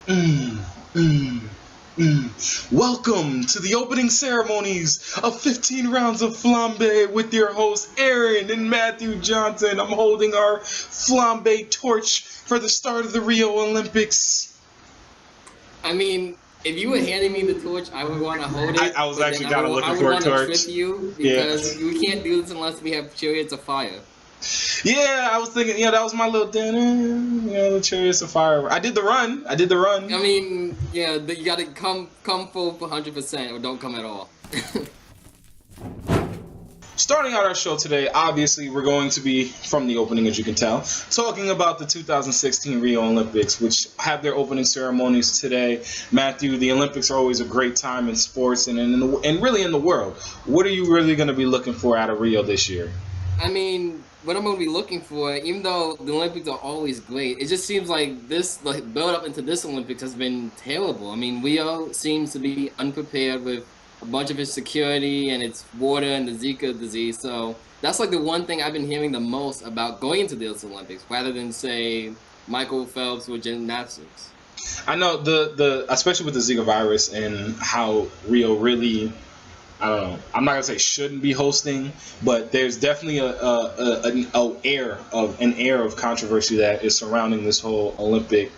Mm, mm, Welcome to the opening ceremonies of 15 rounds of Flambé with your hosts Aaron and Matthew Johnson. I'm holding our Flambé torch for the start of the Rio Olympics. I mean, if you were handing me the torch, I would want to hold it, I was but then actually kind of I looking would for a want to torch. trip you Yeah. because we can't do this unless we have chariots of fire. Yeah, I was thinking, that was my little dinner. The chariots of fire. I did the run. I did the I run. mean, yeah, you gotta come full 100% or don't come at all. Starting out our show today, obviously, we're going to be, from the opening as you can tell, talking about the 2016 Rio Olympics, which have their opening ceremonies today. Matthew, the Olympics are always a great time in sports and really in the world. What are you really going to be looking for out of Rio this year? I mean, what I'm gonna be looking for, even though the Olympics are always great, it just seems like this like build up into this Olympics has been terrible. I mean, Rio seems to be unprepared with a bunch of its security and its water and the Zika disease. So that's like the one thing I've been hearing the most about going into this Olympics, rather than say Michael Phelps or gymnastics. I know the especially with the Zika virus and how Rio really, I don't know. I'm not gonna say shouldn't be hosting, but there's definitely an air of controversy that is surrounding this whole Olympic,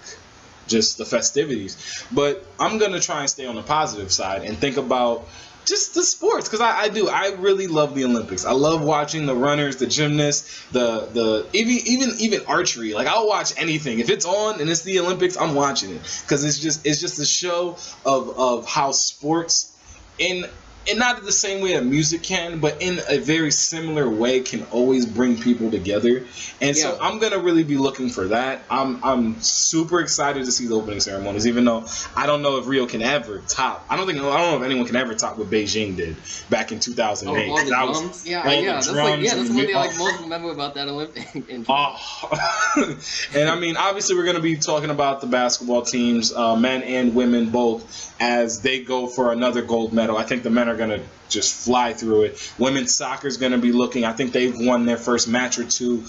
just the festivities. But I'm gonna try and stay on the positive side and think about just the sports because I really love the Olympics. I love watching the runners, the gymnasts, the even archery. Like I'll watch anything if it's on and it's the Olympics. I'm watching it because it's just a show of how sports in and not in the same way that music can, but in a very similar way can always bring people together. And so Yeah. I'm gonna really be looking for that. I'm super excited to see the opening ceremonies, even though I don't know if Rio can ever top. I don't know if anyone can ever top what Beijing did back in Oh, 2008. all the That drums. was all the drums That's and what they like most remember about that Olympic intro. Oh, and I mean, obviously, we're going to be talking about the basketball teams, men and women both, as they go for another gold medal. I think the men are going to just fly through it. Women's soccer is going to be looking. I think they've won their first match or two,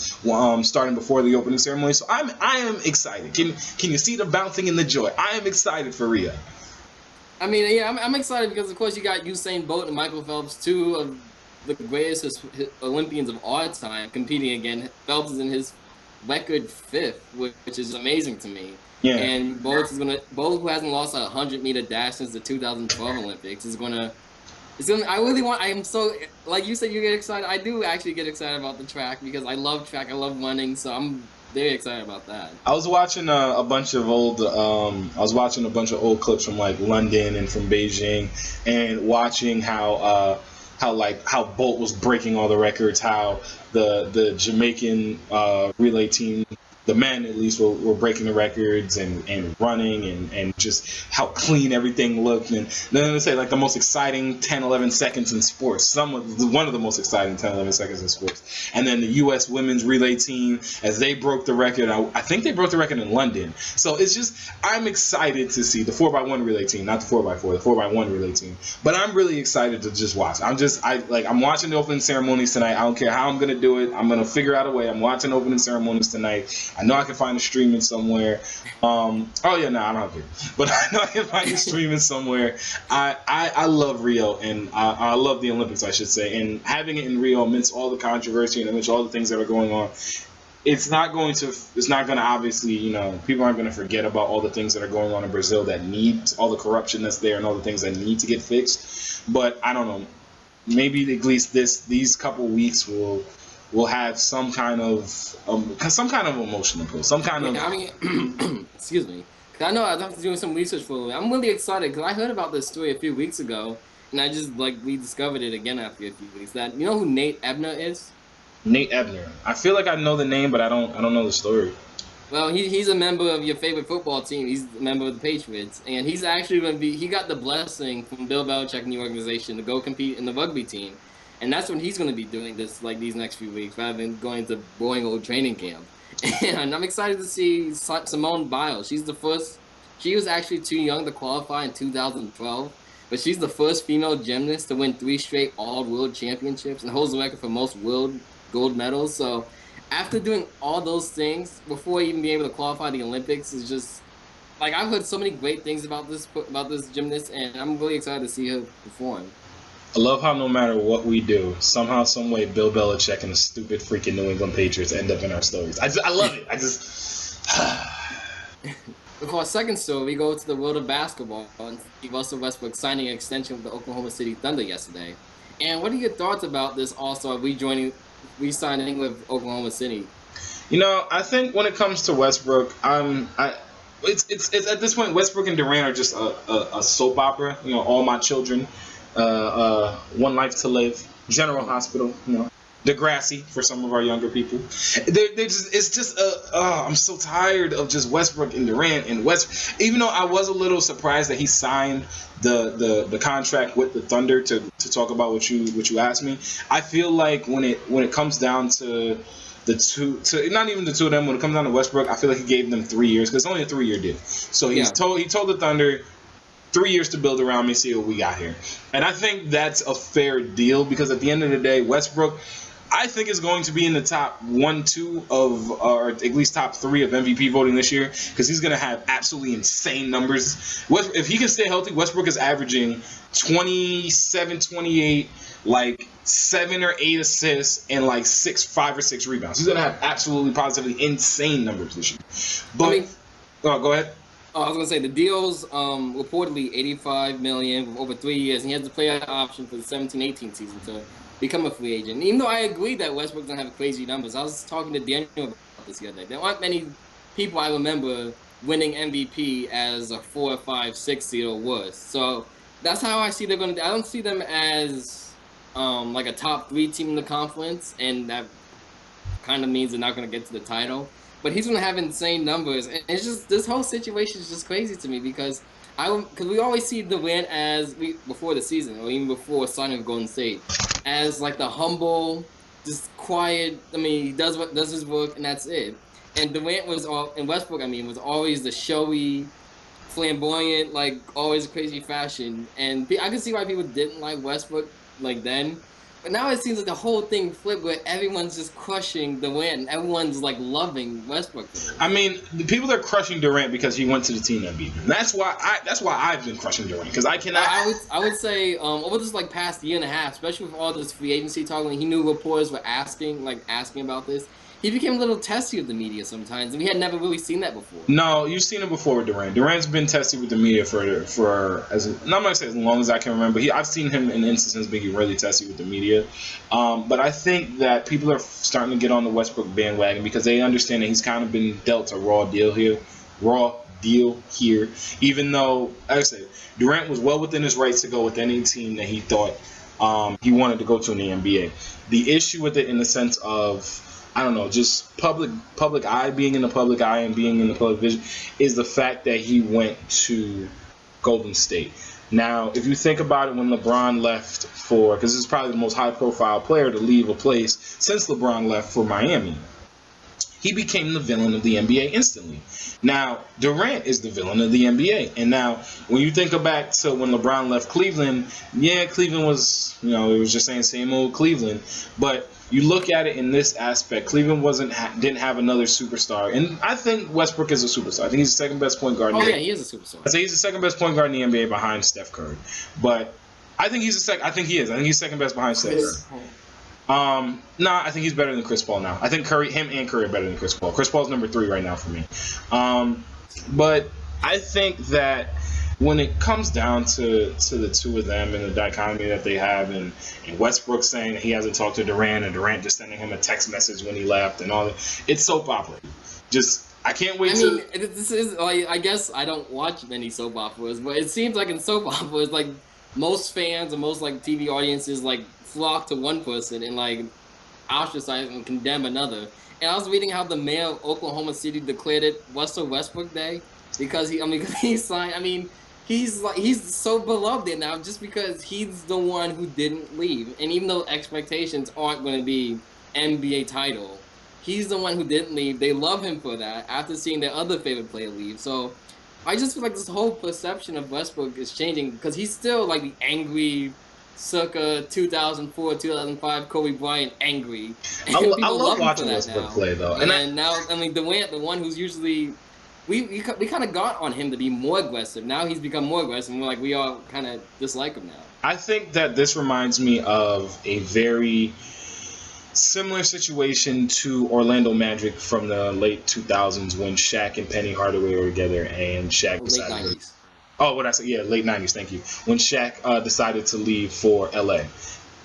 starting before the opening ceremony. So I am excited. Can you see the bouncing and the joy? I am excited for Rio. I mean, yeah, I'm excited because of course you got Usain Bolt and Michael Phelps, two of the greatest Olympians of all time, competing again. Phelps is in his record fifth, which is amazing to me. Yeah. And Bolt, who hasn't lost a 100-meter dash since the 2012 Olympics, is gonna. It's gonna. I really want. I am so like you said. You get excited. I do actually get excited about the track because I love track. I love running. So I'm very excited about that. I was watching a bunch of old. I was watching a bunch of old clips from like London and from Beijing, and watching how Bolt was breaking all the records. How the Jamaican relay team, the men at least, were breaking the records and running and just how clean everything looked. And then they say like the most exciting 10, 11 seconds in sports. One of the most exciting 10, 11 seconds in sports. And then the U.S. women's relay team, as they broke the record, I think they broke the record in London. So it's just, I'm excited to see the 4x1 relay team, not the 4x4, the 4x1 relay team. But I'm really excited to just watch. I'm watching the opening ceremonies tonight. I don't care how I'm going to do it. I'm going to figure out a way. I'm watching opening ceremonies tonight. I know I can find a streaming somewhere. Oh yeah, no, I don't have it, but I know I can find a streaming somewhere. I love Rio and I love the Olympics, I should say, and having it in Rio amidst all the controversy and amidst all the things that are going on. It's not going to obviously, people aren't going to forget about all the things that are going on in Brazil that need all the corruption that's there and all the things that need to get fixed. But I don't know, maybe at least these couple weeks will have some kind of emotional pull, some kind of. Yeah, I mean, excuse me. 'Cause I know I was doing some research for a little bit. I'm really excited because I heard about this story a few weeks ago, and I just like rediscovered it again after a few weeks. That you know who Nate Ebner is? Nate Ebner. I feel like I know the name, but I don't know the story. Well, he's a member of your favorite football team. He's a member of the Patriots, and he's actually going to be. He got the blessing from Bill Belichick and the organization to go compete in the rugby team, and that's what he's going to be doing these next few weeks, rather than going to boring old training camp. And I'm excited to see Simone Biles. She's the first. She was actually too young to qualify in 2012, but she's the first female gymnast to win 3 straight all world championships and holds the record for most world gold medals. So after doing all those things before even being able to qualify the Olympics is just like I've heard so many great things about this gymnast, and I'm really excited to see her perform. I love how no matter what we do, somehow, some way, Bill Belichick and the stupid freaking New England Patriots end up in our stories. I love it. I just. For our second story, we go to the world of basketball and see Russell Westbrook signing an extension with the Oklahoma City Thunder yesterday. And what are your thoughts about this All-Star re-signing with Oklahoma City? You know, I think when it comes to Westbrook, it's at this point Westbrook and Durant are just a soap opera. You know, All My Children, One Life to Live, General Hospital. You know, Degrassi for some of our younger people. I'm so tired of just Westbrook and Durant and West. Even though I was a little surprised that he signed the contract with the Thunder to talk about what you asked me. I feel like when it comes down to not even the two of them, when it comes down to Westbrook, I feel like he gave them 3 years because it's only a 3-year deal. So he told the Thunder 3 years to build around me, see what we got here. And I think that's a fair deal because at the end of the day, Westbrook, I think, is going to be in the top 1, 2 of, or at least top 3 of MVP voting this year because he's going to have absolutely insane numbers. If he can stay healthy, Westbrook is averaging 27, 28, like 7 or 8 assists and like 5 or 6 rebounds. He's going to have absolutely positively insane numbers this year. But go ahead. I was gonna say the deal's reportedly $85 million over 3 years, and he has the player option for the 17-18 season to become a free agent. Even though I agree that Westbrook doesn't have crazy numbers, I was talking to Daniel about this the other day. There aren't many people I remember winning MVP as a 4, 5, 6 seed or worse. So that's how I see they're gonna. I don't see them as like a top 3 team in the conference, and that kind of means they're not gonna get to the title. But he's gonna have insane numbers, and it's just this whole situation is just crazy to me because we always see Durant before the season or even before signing with Golden State as like the humble, just quiet. I mean, he does his work and that's it. And Durant Westbrook was always the showy, flamboyant, like always crazy fashion. And I can see why people didn't like Westbrook like then. But now it seems like the whole thing flipped where everyone's just crushing Durant and everyone's like loving Westbrook. I mean, the people are crushing Durant because he went to the team that beat him. That's why I've been crushing Durant because I cannot. I would say over this like past year and a half, especially with all this free agency talk, when he knew reporters were asking about this, he became a little testy with the media sometimes, and we had never really seen that before. No, you've seen it before with Durant. Durant's been testy with the media for I'm not gonna say as long as I can remember. I've seen him in instances being really testy with the media. But I think that people are starting to get on the Westbrook bandwagon because they understand that he's kind of been dealt a raw deal here. Even though, like I said, Durant was well within his rights to go with any team that he thought he wanted to go to in the NBA. The issue with it in the sense of, I don't know, just public eye, being in the public eye and being in the public vision, is the fact that he went to Golden State. Now, if you think about it, when LeBron left because this is probably the most high-profile player to leave a place since LeBron left for Miami, he became the villain of the NBA instantly. Now, Durant is the villain of the NBA. And now, when you think back to when LeBron left Cleveland, Cleveland was, it was just saying same old Cleveland. But you look at it in this aspect, Cleveland didn't have another superstar. And I think Westbrook is a superstar. I think he's the second best point guard. He is a superstar. I say he's the second best point guard in the NBA behind Steph Curry. But I think he's I think he is. I think he's second best behind Steph Curry. I think he's better than Chris Paul now. I think him and Curry are better than Chris Paul. Chris Paul's number 3 right now for me. But I think that when it comes down to the two of them and the dichotomy that they have, and Westbrook saying that he hasn't talked to Durant, and Durant just sending him a text message when he left and all that, it's soap opera. I can't wait this is like, I guess I don't watch many soap operas, but it seems like in soap operas, like most fans and most like TV audiences like flock to one person and like ostracize and condemn another. And I was reading how the mayor of Oklahoma City declared it Russell Westbrook Day because he signed. He's so beloved there now just because he's the one who didn't leave. And even though expectations aren't going to be NBA title, he's the one who didn't leave. They love him for that after seeing their other favorite player leave. So I just feel like this whole perception of Westbrook is changing because he's still like the angry, circa 2004, 2005 Kobe Bryant angry. I love watching Westbrook play though. And now, Durant, the one who's usually we kind of got on him to be more aggressive. Now he's become more aggressive, and we all kind of dislike him now. I think that this reminds me of a very similar situation to Orlando Magic from the late 2000s when Shaq and Penny Hardaway were together and Shaq decided. Late 90s. Oh, what I said? Yeah, late 90s. Thank you. When Shaq decided to leave for LA.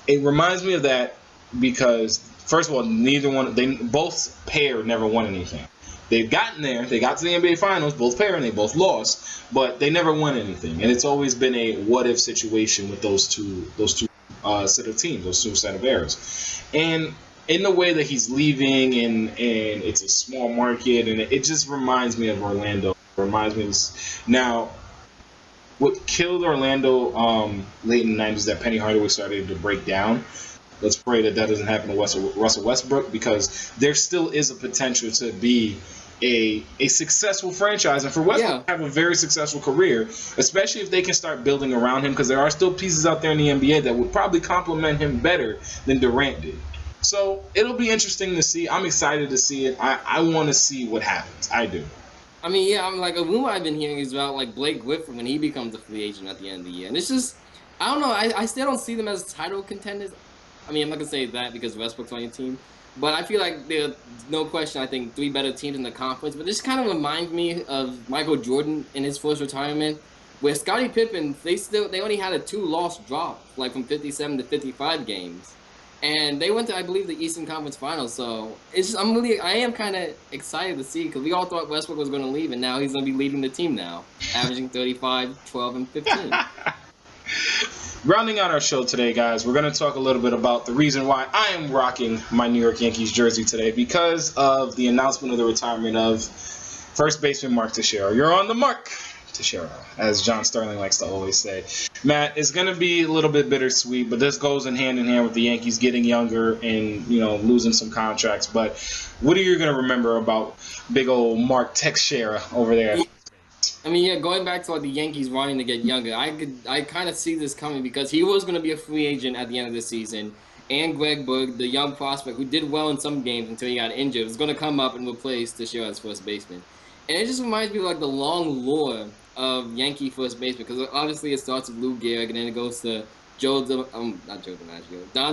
It reminds me of that because, first of all, they both pair never won anything. They've gotten there. They got to the NBA Finals, both pair, and they both lost, but they never won anything. And it's always been a what-if situation with those two set of teams, those two set of eras. And in the way that he's leaving, and it's a small market, and it just reminds me of Orlando. It reminds me of this. Now, what killed Orlando late in the 90s that Penny Hardaway started to break down. Let's pray that doesn't happen to Russell Westbrook, because there still is a potential to be a successful franchise, and for Westbrook to have a very successful career, especially if they can start building around him, because there are still pieces out there in the NBA that would probably complement him better than Durant did. So it'll be interesting to see. I'm excited to see it. I want to see what happens. I do. I mean, yeah, I'm a rumor I've been hearing is about Blake Griffin when he becomes a free agent at the end of the year, and it's just, I don't know. I still don't see them as title contenders. I mean, I'm not gonna say that because Westbrook's on your team, but I feel like there's no question. I think 3 better teams in the conference. But this kind of reminds me of Michael Jordan in his first retirement, where Scottie Pippen they only had a 2-loss drop, from 57 to 55 games. And they went to, I believe, the Eastern Conference Finals. So it's just, I am kind of excited to see, because we all thought Westbrook was going to leave, and now he's going to be leading the team now, averaging 35, 12, and 15. Rounding out our show today, guys, we're going to talk a little bit about the reason why I am rocking my New York Yankees jersey today, because of the announcement of the retirement of first baseman Mark Teixeira. You're on the mark, Teixeira, as John Sterling likes to always say. Matt, it's going to be a little bit bittersweet, but this goes in hand with the Yankees getting younger and, losing some contracts. But what are you going to remember about big old Mark Teixeira over there? I mean, yeah, going back to the Yankees wanting to get younger, I kind of see this coming, because he was going to be a free agent at the end of the season, and Greg Berg, the young prospect who did well in some games until he got injured, was going to come up and replace Teixeira as first baseman. And it just reminds me of the long lore of Yankee first baseman, because obviously it starts with Lou Gehrig, and then it goes to Don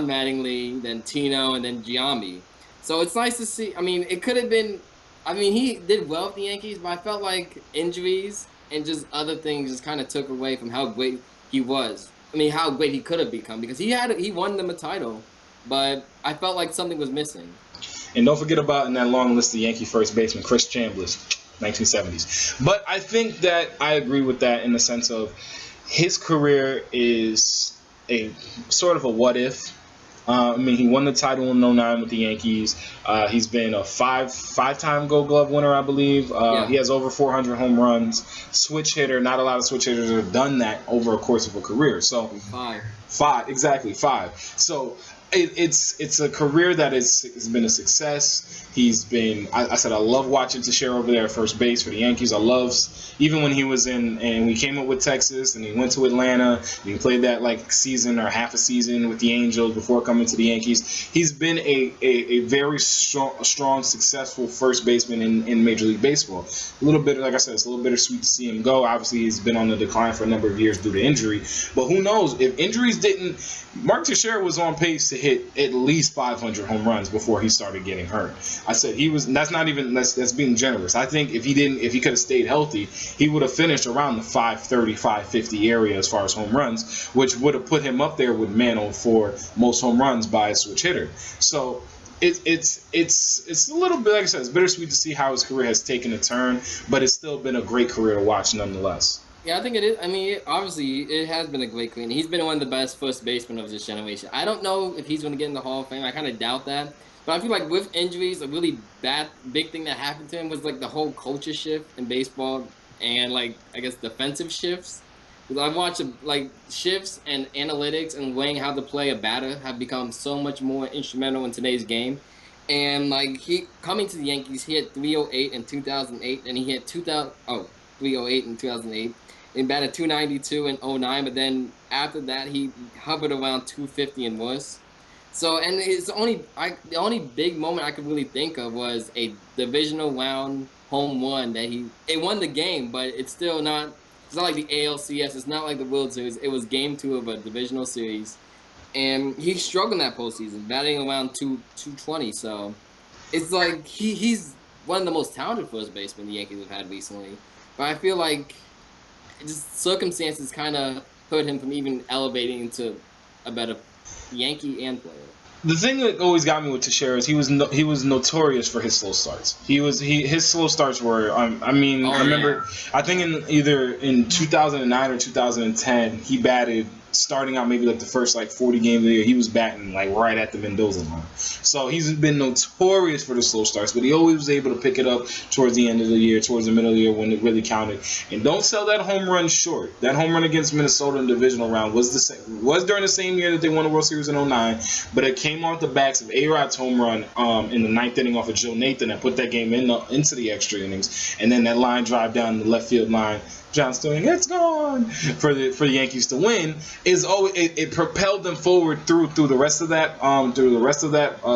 Mattingly, then Tino, and then Giambi. So it's nice to see. I mean, it could have been. I mean, he did well with the Yankees, but I felt like injuries and just other things just kind of took away from how great he was. I mean, how great he could have become, because he won them a title, but I felt like something was missing. And don't forget about, in that long list of Yankee first baseman, Chris Chambliss, 1970s. But I think that I agree with that in the sense of his career is a sort of a what if. I mean, he won the title in 09 with the Yankees. He's been a five-time Gold Glove winner, I believe. He has over 400 home runs. Switch hitter. Not a lot of switch hitters have done that over a course of a career. So five, exactly, 5. So it's a career that has been a success. He's been, I said, I love watching Teixeira over there at first base for the Yankees. Even when he was and we came up with Texas and he went to Atlanta and he played that season or half a season with the Angels before coming to the Yankees. He's been a very strong, successful first baseman in Major League Baseball. A little bit, like I said, it's a little bittersweet to see him go. Obviously, he's been on the decline for a number of years due to injury. But who knows, if injuries didn't, Mark Teixeira was on pace to hit at least 500 home runs before he started getting hurt. I said he was. That's being generous. I think if he could have stayed healthy, he would have finished around the 530, 550 area as far as home runs, which would have put him up there with Mantle for most home runs by a switch hitter. So it's a little bit, like I said, it's bittersweet to see how his career has taken a turn, but it's still been a great career to watch nonetheless. Yeah, I think it is. I mean, obviously, it has been a great career. He's been one of the best first basemen of this generation. I don't know if he's going to get in the Hall of Fame. I kind of doubt that. But I feel like with injuries, a really big thing that happened to him was the whole culture shift in baseball and I guess defensive shifts. Because I've watched shifts and analytics and weighing how to play a batter have become so much more instrumental in today's game. And he coming to the Yankees, he hit 308 in 2008, and he hit 308 in 2008. He batted 292 in 09, but then after that he hovered around 250 and worse. So, and the only big moment I could really think of was a divisional round home run that it won the game, but it's still not. It's not like the ALCS. It's not like the World Series. It was Game 2 of a divisional series, and he struggled in that postseason, batting around 220. So it's like he's one of the most talented first basemen the Yankees have had recently. But I feel like just circumstances kind of hurt him from even elevating into a better Yankee and player. The thing that always got me with Teixeira is he was notorious for his slow starts. His slow starts were I remember I think in 2009 or 2010 he batted starting out maybe like the first like 40 games of the year, he was batting like right at the Mendoza line. So he's been notorious for the slow starts, but he always was able to pick it up towards the end of the year, towards the middle of the year when it really counted. And don't sell that home run short. That home run against Minnesota in the divisional round was during the same year that they won the World Series in 2009, but it came off the backs of A-Rod's home run in the ninth inning off of Joe Nathan that put that game into the extra innings, and then that line drive down the left field line. John Stewart, it's gone for the Yankees to win. Is always it propelled them forward through the rest of that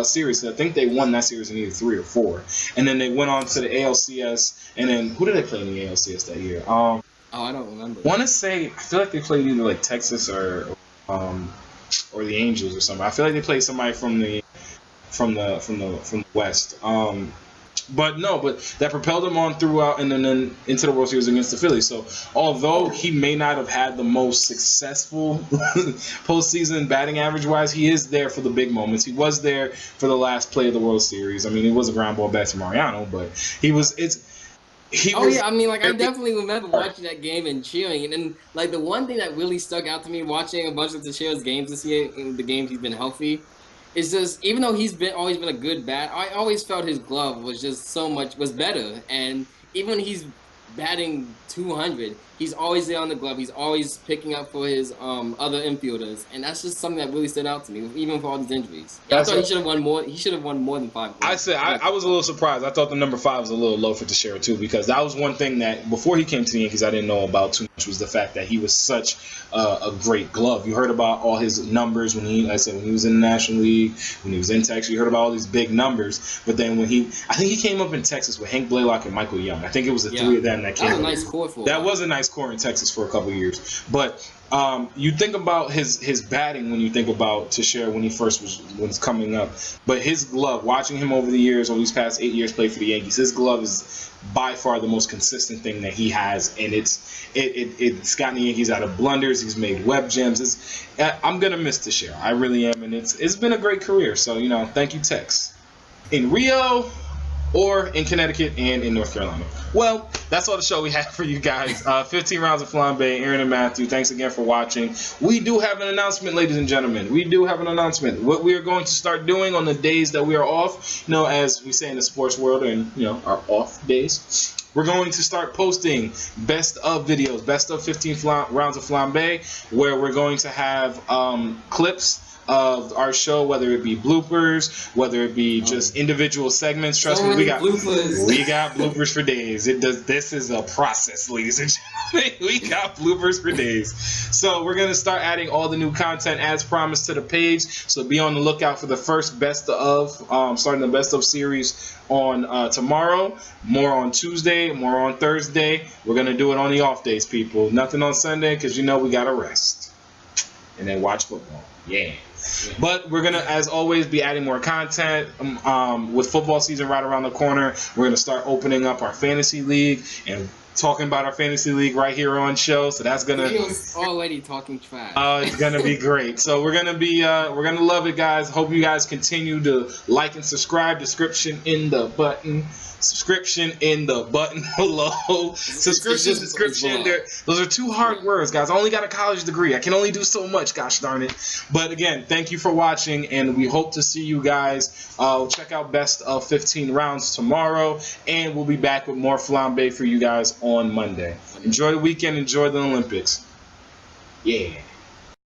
series. So I think they won that series in either 3 or 4, and then they went on to the ALCS. And then who did they play in the ALCS that year? I don't remember. I feel like they played either like Texas or the Angels or something. I feel like they played somebody from the West. But that propelled him on throughout and then into the World Series against the Phillies. So although he may not have had the most successful postseason batting average-wise, he is there for the big moments. He was there for the last play of the World Series. I mean, it was a ground ball back to Mariano, but I definitely remember watching that game and cheering. And then, like, the one thing that really stuck out to me watching a bunch of Teixeira's games this year, in the games he's been healthy, it's just, even though he's always been a good bat, I always felt his glove was just was better. And even when he's batting 200, he's always there on the glove. He's always picking up for his other infielders, and that's just something that really stood out to me, even for all these injuries. I thought he should have won more. He should have won more than 5 goals. I was a little surprised. I thought the number 5 was a little low for Teixeira too, because that was one thing that before he came to the Yankees I didn't know about too much, was the fact that he was such a great glove. You heard about all his numbers when he was in the National League, when he was in Texas. You heard about all these big numbers, but then I think he came up in Texas with Hank Blaylock and Michael Young. I think it was the 3 of them that came. That was a nice core for him. That was a nice core in Texas for a couple of years. But you think about his batting when you think about Teixeira when he first was coming up. But his glove, watching him over the years, over these past 8 years play for the Yankees, his glove is by far the most consistent thing that he has, and it's gotten the Yankees out of blunders. He's made web gems. I'm gonna miss Teixeira, I really am, and it's been a great career. So thank you, Tex, in Rio or in Connecticut and in North Carolina. Well, that's all the show we have for you guys. 15 rounds of Flambé, Aaron and Matthew. Thanks again for watching. We do have an announcement, ladies and gentlemen. We do have an announcement. What we are going to start doing on the days that we are off, as we say in the sports world, and our off days, we're going to start posting best of videos, best of 15 rounds of Flambé, where we're going to have clips of our show, whether it be bloopers, whether it be just individual segments. Trust me, we got bloopers for days. This is a process, ladies and gentlemen. We got bloopers for days. So we're gonna start adding all the new content as promised to the page. So be on the lookout for the first best of, starting the best of series on tomorrow. More on Tuesday, more on Thursday. We're gonna do it on the off days, people. Nothing on Sunday because we gotta rest and then watch football. Yeah. But we're going to, as always, be adding more content. With football season right around the corner, we're going to start opening up our fantasy league and talking about our fantasy league right here on show. So that's going to... He was already talking trash. It's going to be great. So we're going to love it, guys. Hope you guys continue to like and subscribe. Description in the button below. Subscription. Those are 2 hard words, guys. I only got a college degree. I can only do so much, gosh darn it. But again, thank you for watching, and we hope to see you guys. Check out Best of 15 Rounds tomorrow, and we'll be back with more Flambé for you guys on Monday. Enjoy the weekend. Enjoy the Olympics. Yeah.